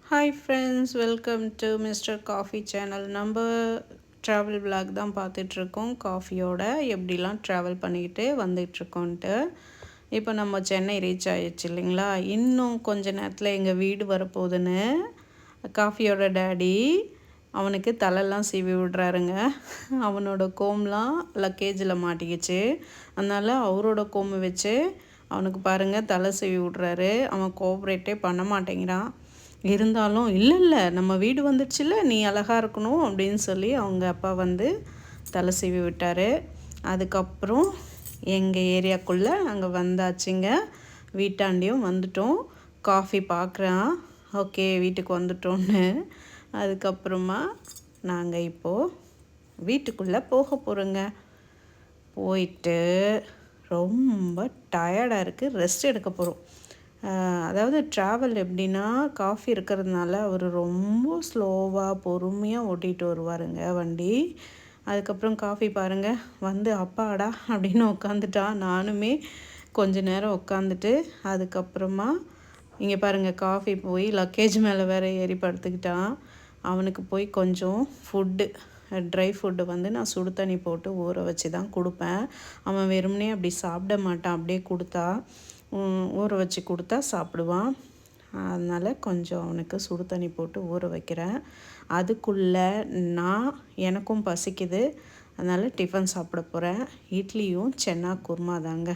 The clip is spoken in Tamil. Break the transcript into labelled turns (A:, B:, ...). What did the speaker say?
A: Hi friends, welcome to mister coffee channel. நம்ம ட்ராவல் vlog தான் பார்த்துட்ருக்கோம். காஃபியோட எப்படிலாம் ட்ராவல் பண்ணிக்கிட்டு வந்துட்டுருக்கோன்ட்டு. இப்போ நம்ம சென்னை ரீச் ஆகிடுச்சு இல்லைங்களா? இன்னும் கொஞ்ச நேரத்தில் எங்கள் வீடு வரப்போகுதுன்னு காஃபியோட டேடி அவனுக்கு தலைலாம் சீவி விடுறாருங்க. அவனோட கோம்லாம் லக்கேஜில் மாட்டிக்கிச்சு. அதனால் அவரோட கோம்பை வச்சு அவனுக்கு பாருங்கள் தலை சீவி விட்றாரு. அவன் கோஆப்ரேட்டே பண்ண மாட்டேங்கிறான். இருந்தாலும் இல்லை நம்ம வீடு வந்துடுச்சுல்ல, நீ அழகாக இருக்கணும் அப்படின்னு சொல்லி அவங்க அப்பா வந்து தலை சீவி விட்டார். அதுக்கப்புறம் எங்கள் ஏரியாக்குள்ளே நாங்கள் வந்தாச்சுங்க. வீட்டாண்டியும் வந்துட்டோம். காஃபி பார்க்குறான், ஓகே வீட்டுக்கு வந்துட்டோன்னு. அதுக்கப்புறமா நாங்கள் இப்போது வீட்டுக்குள்ளே போக போகிறோங்க. போயிட்டு ரொம்ப டயர்டாக இருக்குது, ரெஸ்ட் எடுக்க போகிறோம். அதாவது ட்ராவல் எப்படின்னா, காஃபி இருக்கிறதுனால அவர் ரொம்ப ஸ்லோவாக பொறுமையாக ஓட்டிகிட்டு வருவாருங்க வண்டி. அதுக்கப்புறம் காஃபி பாருங்கள் வந்து அப்பாடா அப்படின்னு உட்காந்துட்டான். நானுமே கொஞ்ச நேரம் உட்காந்துட்டு அதுக்கப்புறமா இங்கே பாருங்கள் காஃபி போய் லக்கேஜ் மேலே வேறு ஏறி படுத்துக்கிட்டான். அவனுக்கு போய் கொஞ்சம் ஃபுட்டு, ட்ரை ஃபுட்டு வந்து நான் சுடு தண்ணி போட்டு ஊற வச்சு தான் கொடுப்பேன். அவன் வெறுமனே அப்படி சாப்பிட மாட்டான். அப்படியே கொடுத்தா ஊற வச்சு கொடுத்தா சாப்பிடுவான். அதனால் கொஞ்சம் அவனுக்கு சுடு தண்ணி போட்டு ஊற வைக்கிறேன். அதுக்குள்ளே எனக்கும் பசிக்குது. அதனால் டிஃபன் சாப்பிட போகிறேன். இட்லியும் சென்னா குருமா தாங்க.